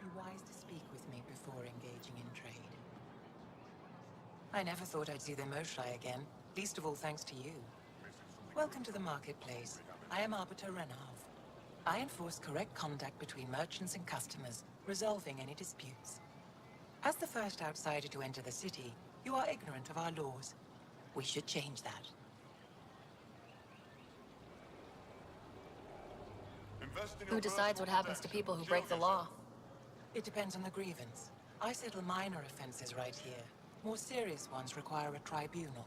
be wise to speak with me before engaging in trade. I never thought I'd see the Moshy again, least of all thanks to you. Welcome to the marketplace. I am Arbiter Renav. I enforce correct conduct between merchants and customers, resolving any disputes. As the first outsider to enter the city, you are ignorant of our laws. We should change that. Who decides what happens to people who break the law? It depends on the grievance. I settle minor offenses right here. More serious ones require a tribunal.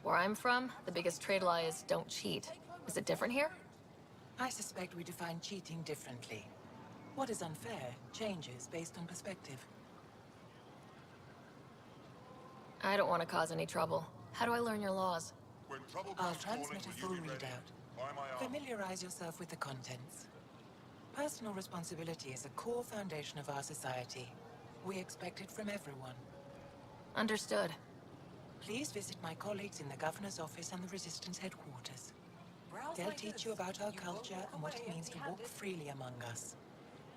Where I'm from, the biggest trade law is don't cheat. Is it different here? I suspect we define cheating differently. What is unfair changes based on perspective. I don't want to cause any trouble. How do I learn your laws? I'll transmit a full readout. Familiarize yourself with the contents. Personal responsibility is a core foundation of our society. We expect it from everyone. Understood. Please visit my colleagues in the Governor's office and the Resistance headquarters. They'll teach you about our culture and what it means to walk freely among us.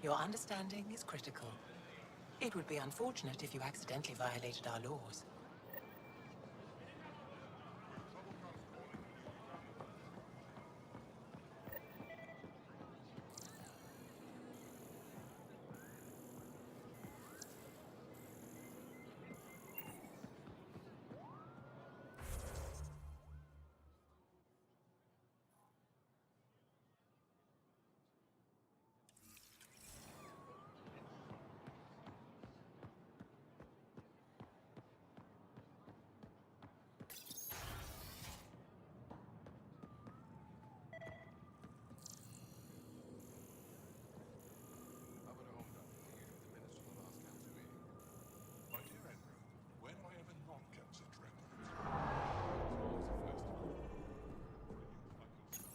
Your understanding is critical. It would be unfortunate if you accidentally violated our laws. My dear Andrew, when have I ever not kept such records? It's the first time. Brilliant. I can see.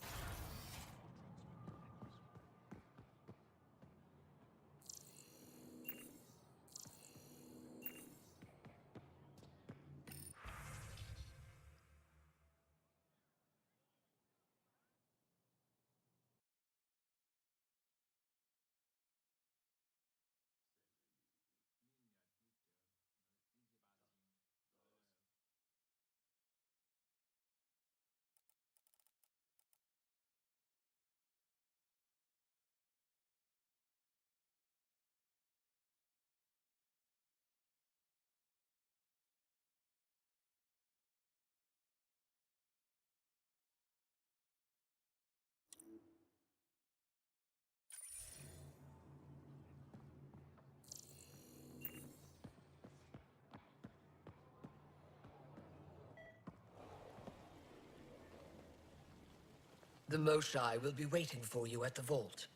The Moshy will be waiting for you at the vault.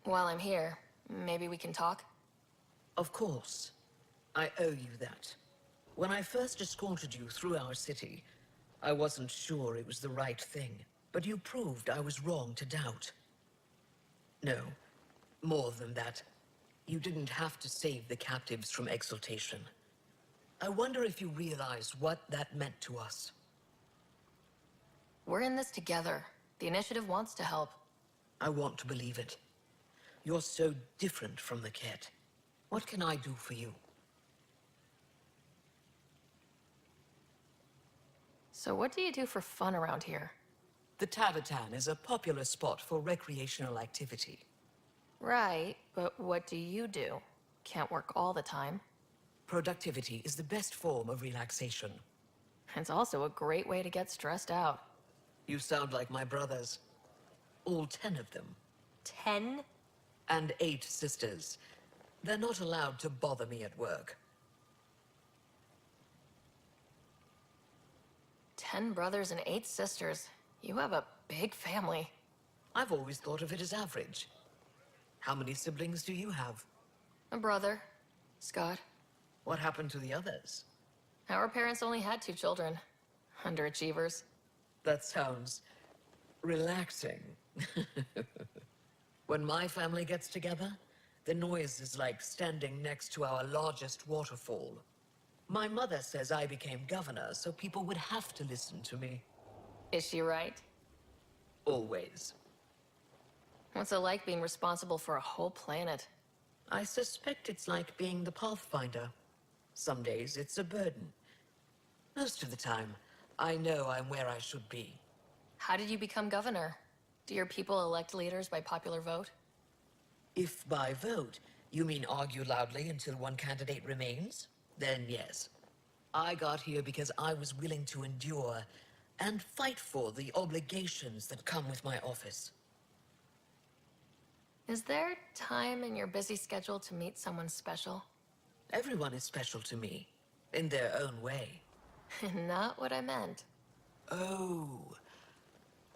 While I'm here, maybe we can talk? Of course. I owe you that. When I first escorted you through our city, I wasn't sure it was the right thing, but you proved I was wrong to doubt. No, more than that. You didn't have to save the captives from exaltation. I wonder if you realize what that meant to us. We're in this together. The initiative wants to help. I want to believe it. You're so different from the kid. What can I do for you? So what do you do for fun around here? The Tavatan is a popular spot for recreational activity. Right, but what do you do? Can't work all the time. Productivity is the best form of relaxation. It's also a great way to get stressed out. You sound like my brothers. All 10 of them. 10? And 8 sisters. They're not allowed to bother me at work. 10 brothers and 8 sisters. You have a big family. I've always thought of it as average. How many siblings do you have? A brother, Scott. What happened to the others? Our parents only had 2 children. Underachievers. That sounds relaxing. When my family gets together, the noise is like standing next to our largest waterfall. My mother says I became governor, so people would have to listen to me. Is she right? Always. What's it like being responsible for a whole planet? I suspect it's like being the Pathfinder. Some days it's a burden. Most of the time, I know I'm where I should be. How did you become governor? Do your people elect leaders by popular vote? If by vote, you mean argue loudly until one candidate remains, then yes. I got here because I was willing to endure and fight for the obligations that come with my office. Is there time in your busy schedule to meet someone special? Everyone is special to me, in their own way. Not what I meant. Oh,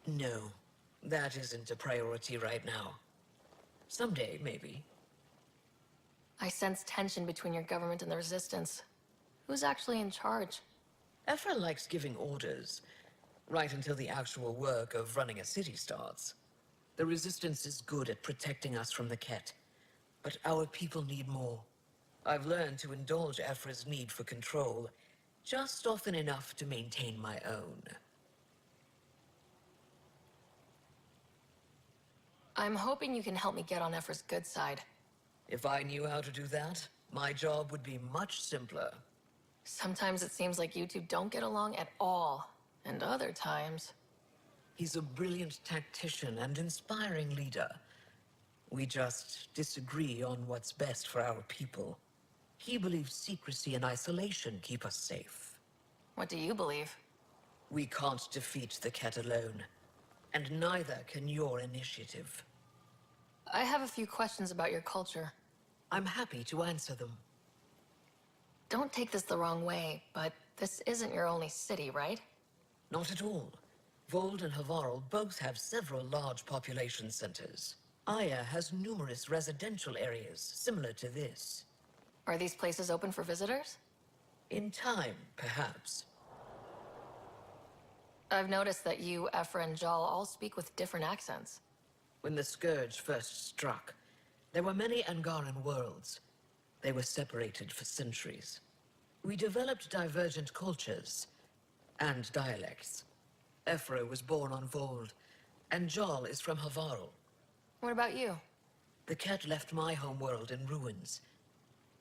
no. That isn't a priority right now. Someday, maybe. I sense tension between your government and the Resistance. Who's actually in charge? Ephra likes giving orders, right until the actual work of running a city starts. The Resistance is good at protecting us from the Ket, but our people need more. I've learned to indulge Ephra's need for control, just often enough to maintain my own. I'm hoping you can help me get on Ephra's good side. If I knew how to do that, my job would be much simpler. Sometimes it seems like you two don't get along at all, and other times... He's a brilliant tactician and inspiring leader. We just disagree on what's best for our people. He believes secrecy and isolation keep us safe. What do you believe? We can't defeat the Ket alone, and neither can your initiative. I have a few questions about your culture. I'm happy to answer them. Don't take this the wrong way, but this isn't your only city, right? Not at all. Vold and Havarl both have several large population centers. Aya has numerous residential areas similar to this. Are these places open for visitors? In time, perhaps. I've noticed that you, Ephra, and Jal all speak with different accents. When the Scourge first struck, there were many Angaran worlds. They were separated for centuries. We developed divergent cultures and dialects. Ephra was born on Vold, and Jal is from Havarl. What about you? The Ket left my homeworld in ruins.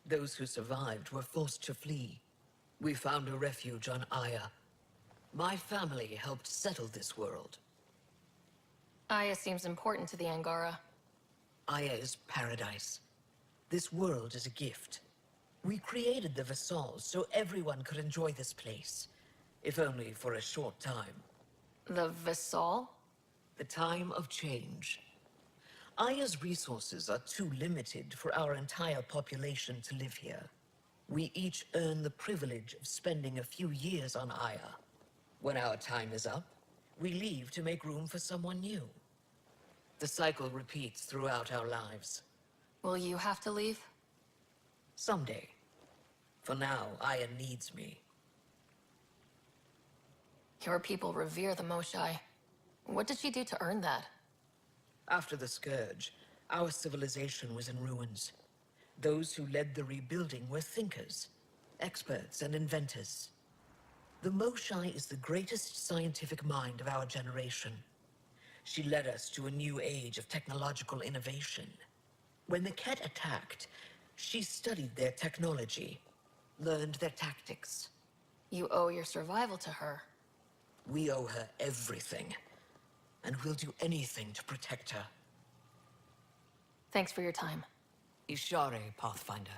Those who survived were forced to flee. We found a refuge on Aya. My family helped settle this world. Aya seems important to the Angara. Aya is paradise. This world is a gift. We created the Vassals so everyone could enjoy this place, if only for a short time. The Vassal? The time of change. Aya's resources are too limited for our entire population to live here. We each earn the privilege of spending a few years on Aya. When our time is up, we leave to make room for someone new. The cycle repeats throughout our lives. Will you have to leave? Someday. For now, Aya needs me. Your people revere the Moshai. What did she do to earn that? After the Scourge, our civilization was in ruins. Those who led the rebuilding were thinkers, experts, and inventors. The Moshai is the greatest scientific mind of our generation. She led us to a new age of technological innovation. When the Ket attacked, she studied their technology, learned their tactics. You owe your survival to her. We owe her everything, and we'll do anything to protect her. Thanks for your time. Ishare, Pathfinder.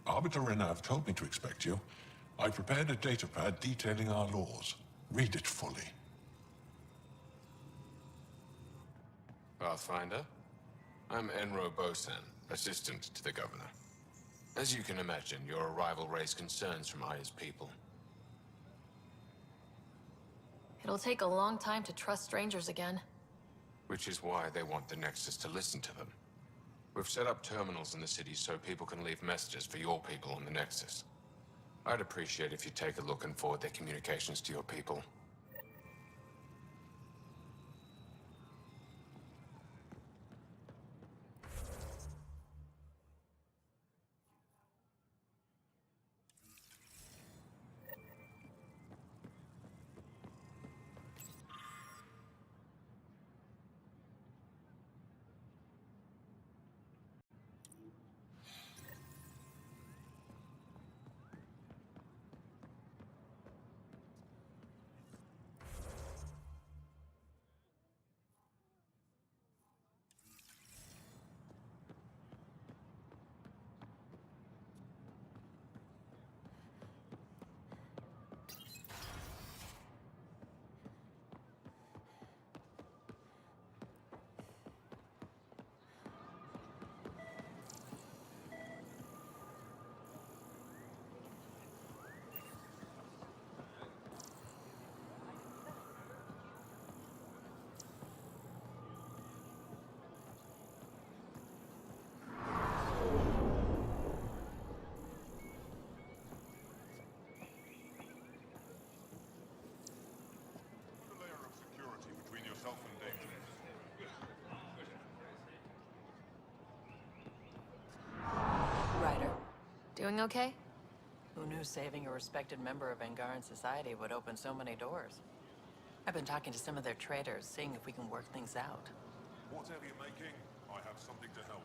Arbiter Renna have told me to expect you. I prepared a datapad detailing our laws. Read it fully. Pathfinder, I'm Enro Bosan, assistant to the governor. As you can imagine, your arrival raised concerns from Aya's people. It'll take a long time to trust strangers again. Which is why they want the Nexus to listen to them. We've set up terminals in the city so people can leave messages for your people on the Nexus. I'd appreciate if you take a look and forward their communications to your people. Put a layer of security between yourself and danger. Ryder, Doing okay? who knew saving a respected member of Angaran society would open so many doors? I've been talking to some of their traders, seeing if we can work things out. Whatever you're making, I have something to help.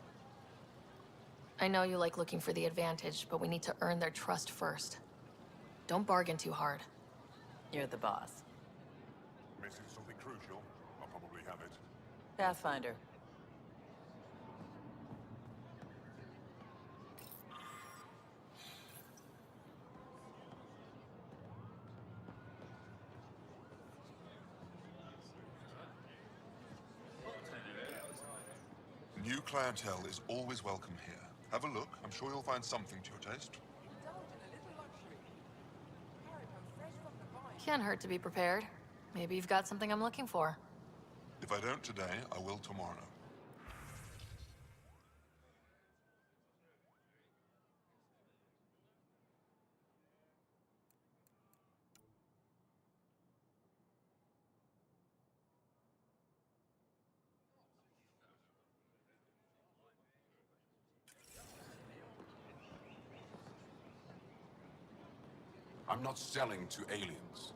I know you like looking for the advantage, but we need to earn their trust first. Don't bargain too hard. You're the boss. Missing something crucial? I'll probably have it. Pathfinder. New clientele is always welcome here. Have a look. I'm sure you'll find something to your taste. Can't hurt to be prepared. Maybe you've got something I'm looking for. If I don't today, I will tomorrow. I'm not selling to aliens.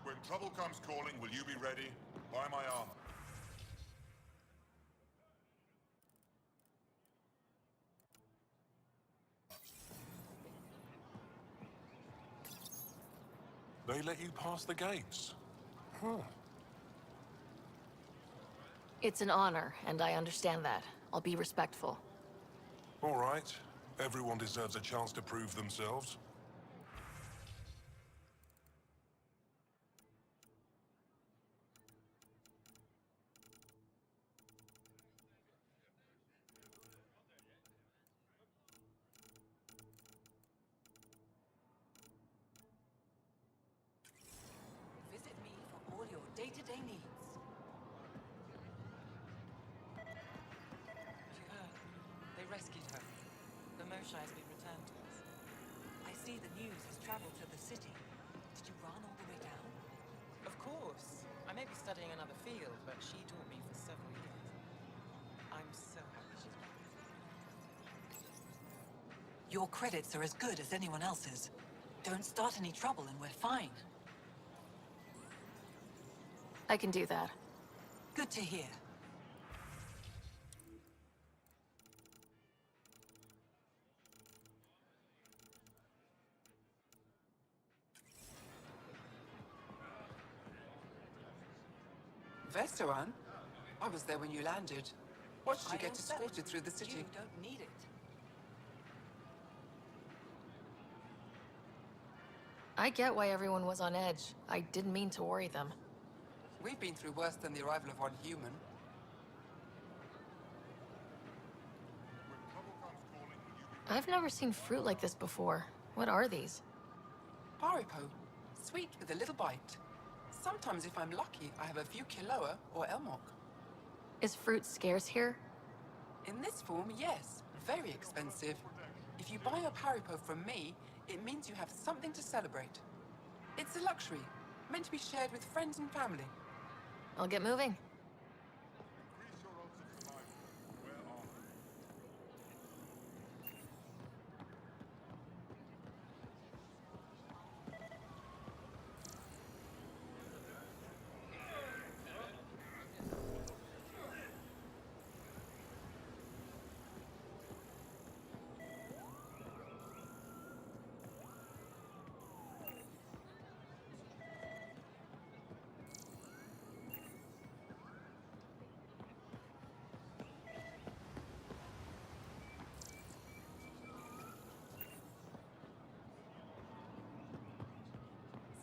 When trouble comes calling, will you be ready? Buy my armor. They let you pass the gates. Huh. It's an honor, and I understand that. I'll be respectful. All right. Everyone deserves a chance to prove themselves. Visit me for all your day-to-day needs. Have you heard? They rescued her. The Moshae has been returned to us. I see the news has traveled to the city. Did you run all the way down? Of course. I may be studying another field, but she taught me for several years. I'm so happy she's back. Your credits are as good as anyone else's. Don't start any trouble and we're fine. I can do that. Good to hear. Vestoran? I was there when you landed. Watched you I get am selling. escorted through the city. You don't need it. I get why everyone was on edge. I didn't mean to worry them. We've been through worse than the arrival of one human. I've never seen fruit like this before. What are these? Paripo. Sweet with a little bite. Sometimes if I'm lucky, I have a few Kiloa or Elmok. Is fruit scarce here? In this form, yes. Very expensive. If you buy a Paripo from me, it means you have something to celebrate. It's a luxury, meant to be shared with friends and family. I'll get moving.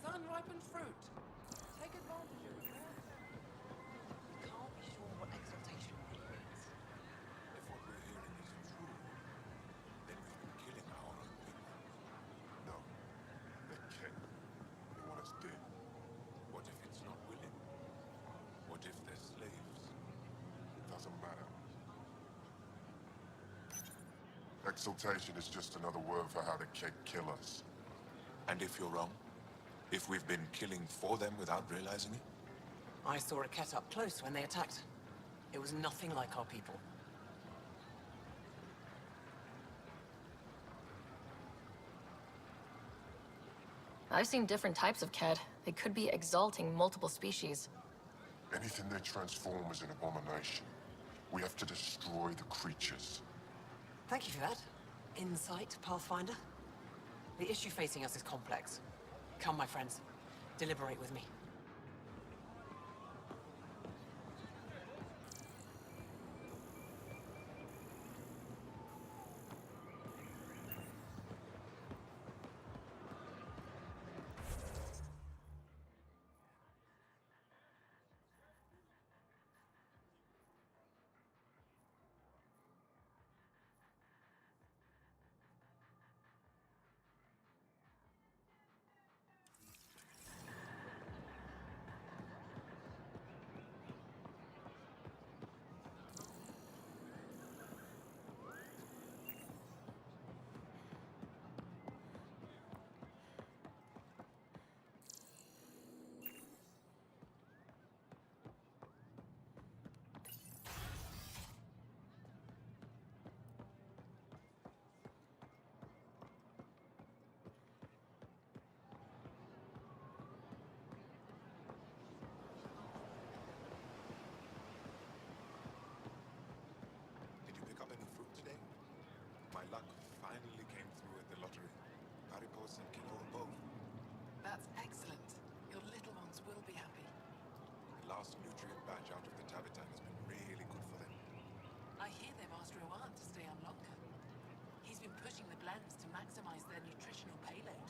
Sun-ripened fruit. Take advantage of it. Can't be sure what exaltation really means. If what we're hearing is true, then we've been killing our own people. No, they can't. They want us dead. What if it's not willing? What if they're slaves? It doesn't matter. Exaltation is just another word for how the Keg kill us. And if you're wrong, if we've been killing for them without realizing it, I saw a Ket up close when they attacked. It was nothing like our people. I've seen different types of Ked. They could be exalting multiple species. anything they transform is an abomination. We have to destroy the creatures. Thank you for that. Insight, Pathfinder. The issue facing us is complex. Come, my friends. Deliberate with me. Did you pick up any fruit today? My luck finally came through at the lottery. Paripos and quinoa both. That's excellent. Your little ones will be happy. The last nutrient batch out of the Tavitan has been really good for them. I hear they've asked Rowan to stay on longer. He's been pushing the blends to maximize their nutritional payload.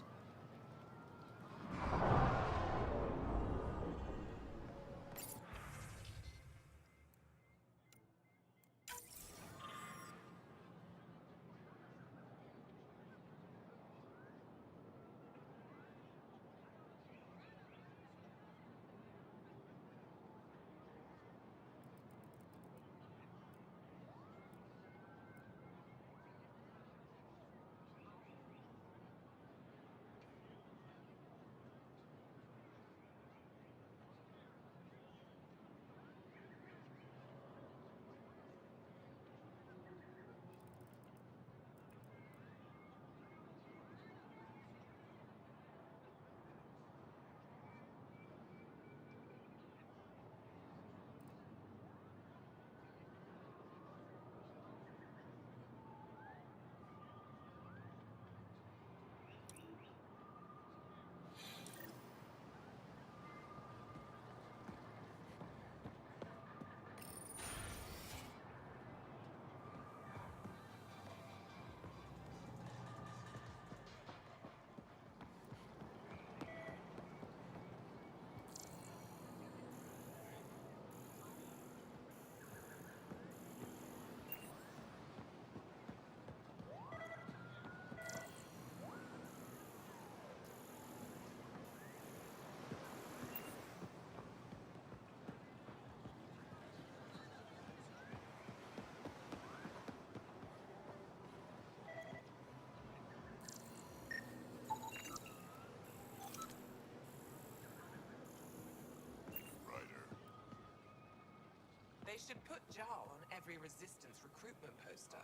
They should put Jarl on every resistance recruitment poster.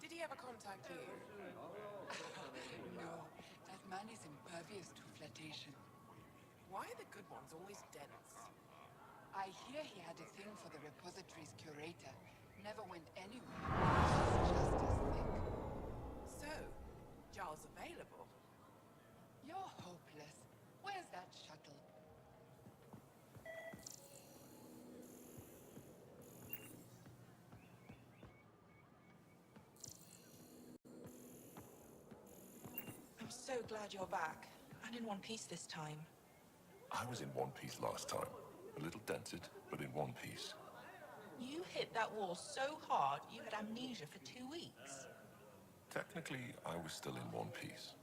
Did he ever contact you? No, that man is impervious to flirtation. Why are the good ones always dense? I hear he had a thing for the repository's curator. Never went anywhere. Just as thick. So, Jarl's available. You're hopeless. Where's that shuttle? I'm so glad you're back. And in one piece this time. I was in one piece last time. A little dented, but in one piece. You hit that wall so hard you had amnesia for 2 weeks. Technically, I was still in one piece.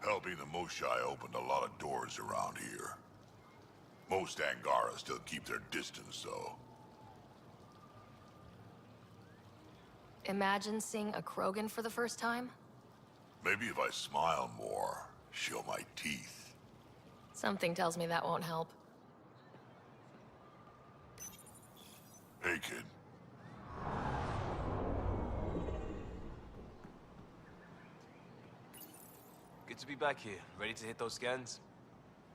Helping the Moshai opened a lot of doors around here. Most Angara still keep their distance, though. Imagine seeing a Krogan for the first time? Maybe if I smile more, show my teeth. Something tells me that won't help. Hey, kid. Good to be back here. Ready to hit those scans?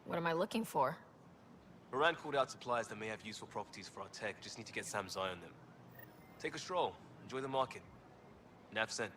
What am I looking for? Moran called out supplies that may have useful properties for our tech. Just need to get Sam's eye on them. Take a stroll. Enjoy the market. Nav sent.